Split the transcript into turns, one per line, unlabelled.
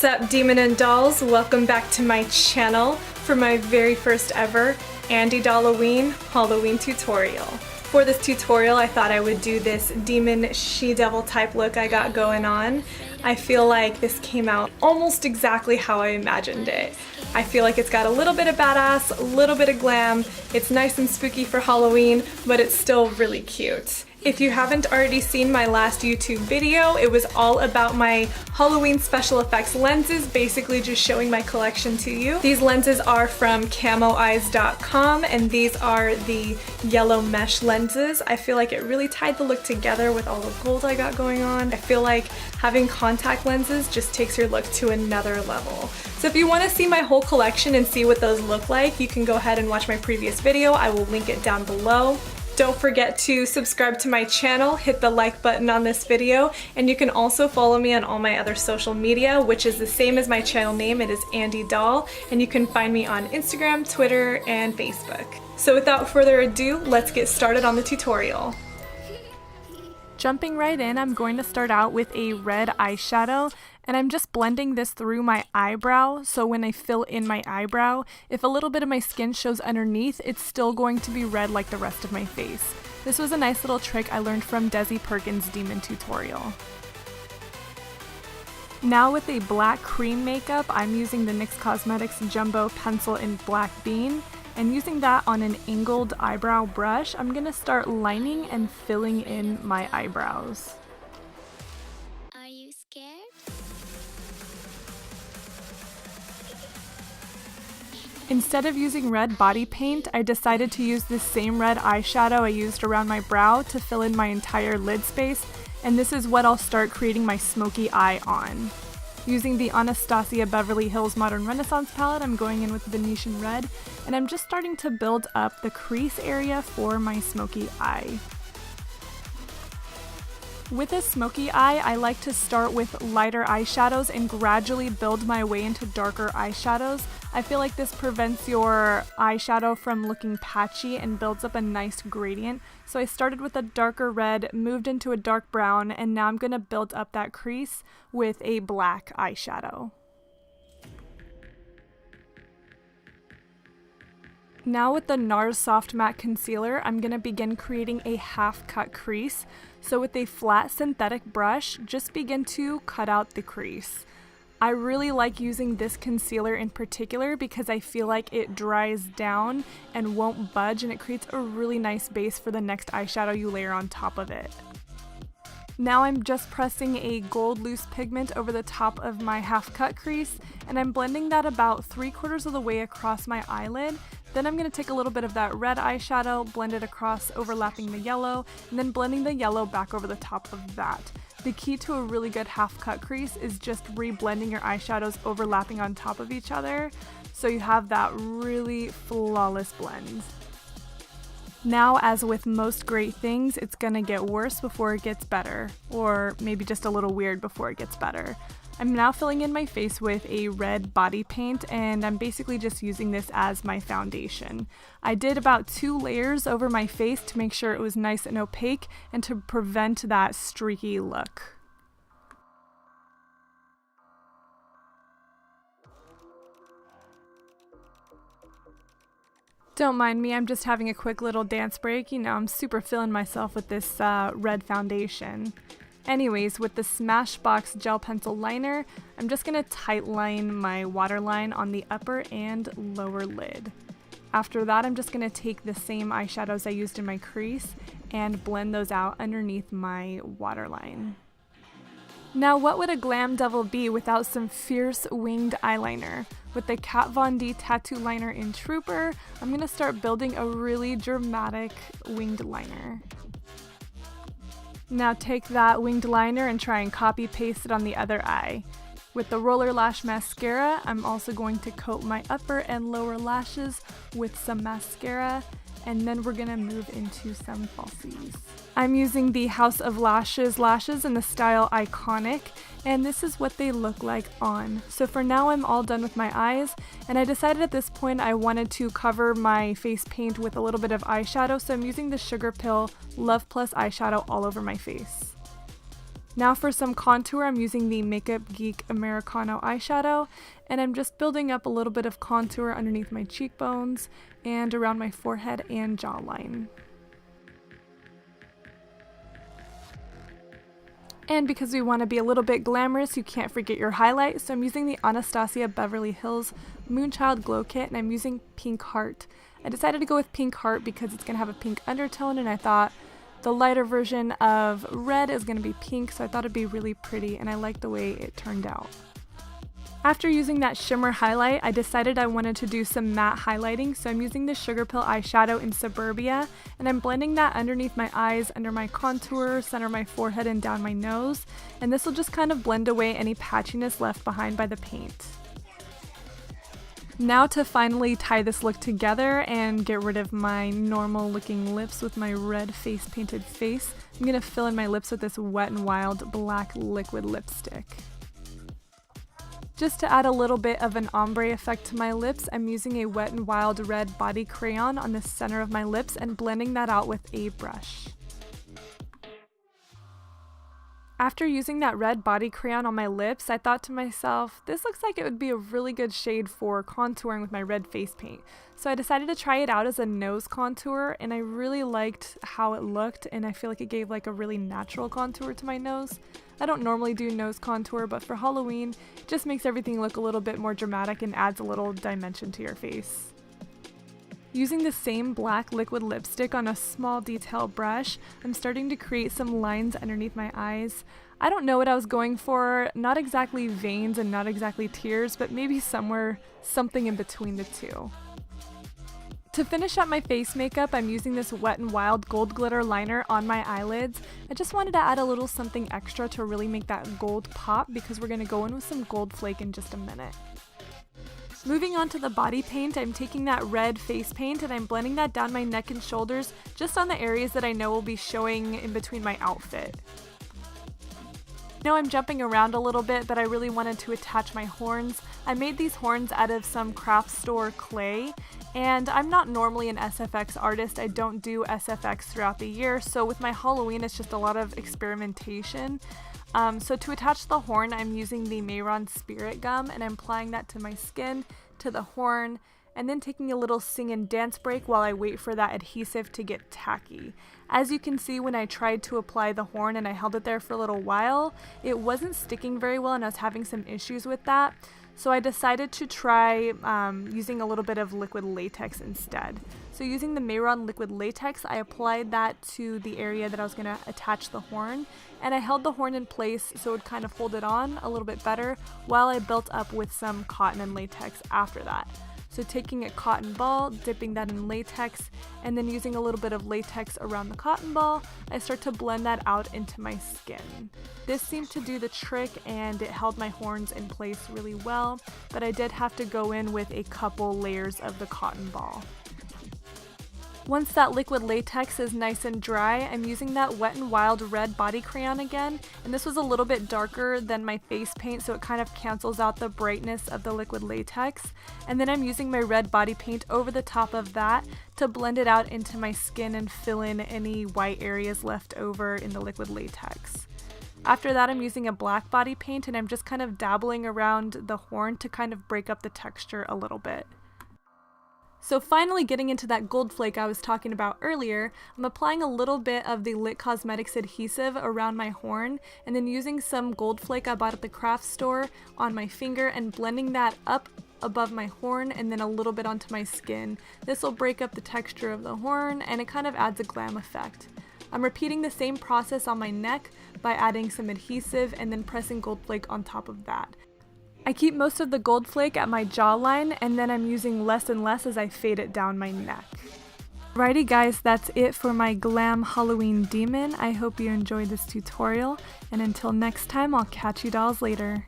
What's up, Demon and Dolls? Welcome back to my channel for my very first ever Andeedolloween Halloween tutorial. For this tutorial, I thought I would do this demon she-devil type look I got going on. I feel like this came out almost exactly how I imagined it. I feel like it's got a little bit of badass, a little bit of glam. It's nice and spooky for Halloween, but it's still really cute. If you haven't already seen my last YouTube video, it was all about my Halloween special effects lenses, basically just showing my collection to you. These lenses are from camoeyes.com and these are the yellow mesh lenses. I feel like it really tied the look together with all the gold I got going on. I feel like having contact lenses just takes your look to another level. So if you want to see my whole collection and see what those look like, you can go ahead and watch my previous video. I will link it down below. Don't forget to subscribe to my channel, hit the like button on this video, and you can also follow me on all my other social media, which is the same as my channel name. It is Andeedoll, and you can find me on Instagram, Twitter, and Facebook. So without further ado, let's get started on the tutorial. Jumping right in, I'm going to start out with a red eyeshadow, and I'm just blending this through my eyebrow, so when I fill in my eyebrow, if a little bit of my skin shows underneath, it's still going to be red like the rest of my face. This was a nice little trick I learned from Desi Perkins' Demon tutorial. Now with a black cream makeup, I'm using the NYX Cosmetics Jumbo Pencil in Black Bean, and using that on an angled eyebrow brush, I'm going to start lining and filling in my eyebrows.
Are you scared?
Instead of using red body paint, I decided to use this same red eyeshadow I used around my brow to fill in my entire lid space, and this is what I'll start creating my smoky eye on. Using the Anastasia Beverly Hills Modern Renaissance palette, I'm going in with Venetian Red, and I'm just starting to build up the crease area for my smoky eye. With a smoky eye, I like to start with lighter eyeshadows and gradually build my way into darker eyeshadows. I feel like this prevents your eyeshadow from looking patchy and builds up a nice gradient. So I started with a darker red, moved into a dark brown, and now I'm going to build up that crease with a black eyeshadow. Now with the NARS Soft Matte Concealer, I'm going to begin creating a half cut crease. So with a flat synthetic brush, just begin to cut out the crease. I really like using this concealer in particular because I feel like it dries down and won't budge, and it creates a really nice base for the next eyeshadow you layer on top of it. Now I'm just pressing a gold loose pigment over the top of my half cut crease, and I'm blending that about 3/4 of the way across my eyelid. Then I'm going to take a little bit of that red eyeshadow, blend it across, overlapping the yellow, and then blending the yellow back over the top of that. The key to a really good half cut crease is just re-blending your eyeshadows overlapping on top of each other, so you have that really flawless blend. Now, as with most great things, it's gonna get worse before it gets better, or maybe just a little weird before it gets better. I'm now filling in my face with a red body paint, and I'm basically just using this as my foundation. I did about 2 layers over my face to make sure it was nice and opaque and to prevent that streaky look. Don't mind me, I'm just having a quick little dance break. You know, I'm super feeling myself with this red foundation. Anyways, with the Smashbox gel pencil liner, I'm just going to tight line my waterline on the upper and lower lid. After that, I'm just going to take the same eyeshadows I used in my crease and blend those out underneath my waterline. Now, what would a glam devil be without some fierce winged eyeliner? With the Kat Von D tattoo liner in Trooper, I'm going to start building a really dramatic winged liner. Now take that winged liner and try and copy paste it on the other eye. With the Roller Lash Mascara, I'm also going to coat my upper and lower lashes with some mascara, and then we're gonna move into some falsies. I'm using the House of Lashes lashes in the style Iconic, and this is what they look like on. So for now, I'm all done with my eyes, and I decided at this point I wanted to cover my face paint with a little bit of eyeshadow, so I'm using the Sugar Pill Love Plus eyeshadow all over my face. Now for some contour, I'm using the Makeup Geek Americano eyeshadow, and I'm just building up a little bit of contour underneath my cheekbones and around my forehead and jawline. And because we want to be a little bit glamorous, you can't forget your highlight, so I'm using the Anastasia Beverly Hills Moonchild Glow Kit, and I'm using Pink Heart. I decided to go with Pink Heart because it's going to have a pink undertone, and I thought the lighter version of red is going to be pink, so I thought it'd be really pretty, and I like the way it turned out. After using that shimmer highlight, I decided I wanted to do some matte highlighting, so I'm using the Sugar Pill eyeshadow in Suburbia, and I'm blending that underneath my eyes, under my contour, center of my forehead, and down my nose, and this will just kind of blend away any patchiness left behind by the paint. Now to finally tie this look together and get rid of my normal looking lips with my red face painted face, I'm going to fill in my lips with this Wet n Wild black liquid lipstick. Just to add a little bit of an ombre effect to my lips, I'm using a Wet n Wild red body crayon on the center of my lips and blending that out with a brush. After using that red body crayon on my lips, I thought to myself, this looks like it would be a really good shade for contouring with my red face paint. So I decided to try it out as a nose contour, and I really liked how it looked, and I feel like it gave like a really natural contour to my nose. I don't normally do nose contour, but for Halloween, it just makes everything look a little bit more dramatic and adds a little dimension to your face. Using the same black liquid lipstick on a small detail brush, I'm starting to create some lines underneath my eyes. I don't know what I was going for, not exactly veins and not exactly tears, but maybe something in between the two. To finish up my face makeup, I'm using this Wet n Wild gold glitter liner on my eyelids. I just wanted to add a little something extra to really make that gold pop because we're going to go in with some gold flake in just a minute. Moving on to the body paint, I'm taking that red face paint and I'm blending that down my neck and shoulders just on the areas that I know will be showing in between my outfit. I know I'm jumping around a little bit, but I really wanted to attach my horns. I made these horns out of some craft store clay, and I'm not normally an SFX artist. I don't do SFX throughout the year, so with my Halloween it's just a lot of experimentation. So to attach the horn, I'm using the Mayron Spirit Gum, and I'm applying that to my skin, to the horn, and then taking a little sing and dance break while I wait for that adhesive to get tacky. As you can see, when I tried to apply the horn and I held it there for a little while, it wasn't sticking very well and I was having some issues with that. So I decided to try using a little bit of liquid latex instead. So using the Mayron liquid latex, I applied that to the area that I was going to attach the horn, and I held the horn in place so it would kind of hold it on a little bit better while I built up with some cotton and latex after that. So taking a cotton ball, dipping that in latex, and then using a little bit of latex around the cotton ball, I start to blend that out into my skin. This seemed to do the trick and it held my horns in place really well, but I did have to go in with a couple layers of the cotton ball. Once that liquid latex is nice and dry, I'm using that Wet n Wild red body crayon again, and this was a little bit darker than my face paint, so it kind of cancels out the brightness of the liquid latex. And then I'm using my red body paint over the top of that to blend it out into my skin and fill in any white areas left over in the liquid latex. After that, I'm using a black body paint and I'm just kind of dabbling around the horn to kind of break up the texture a little bit. So finally getting into that gold flake I was talking about earlier, I'm applying a little bit of the Lit Cosmetics adhesive around my horn and then using some gold flake I bought at the craft store on my finger and blending that up above my horn and then a little bit onto my skin. This will break up the texture of the horn and it kind of adds a glam effect. I'm repeating the same process on my neck by adding some adhesive and then pressing gold flake on top of that. I keep most of the gold flake at my jawline and then I'm using less and less as I fade it down my neck. Alrighty guys, that's it for my Glam Halloween Demon. I hope you enjoyed this tutorial, and until next time, I'll catch you dolls later.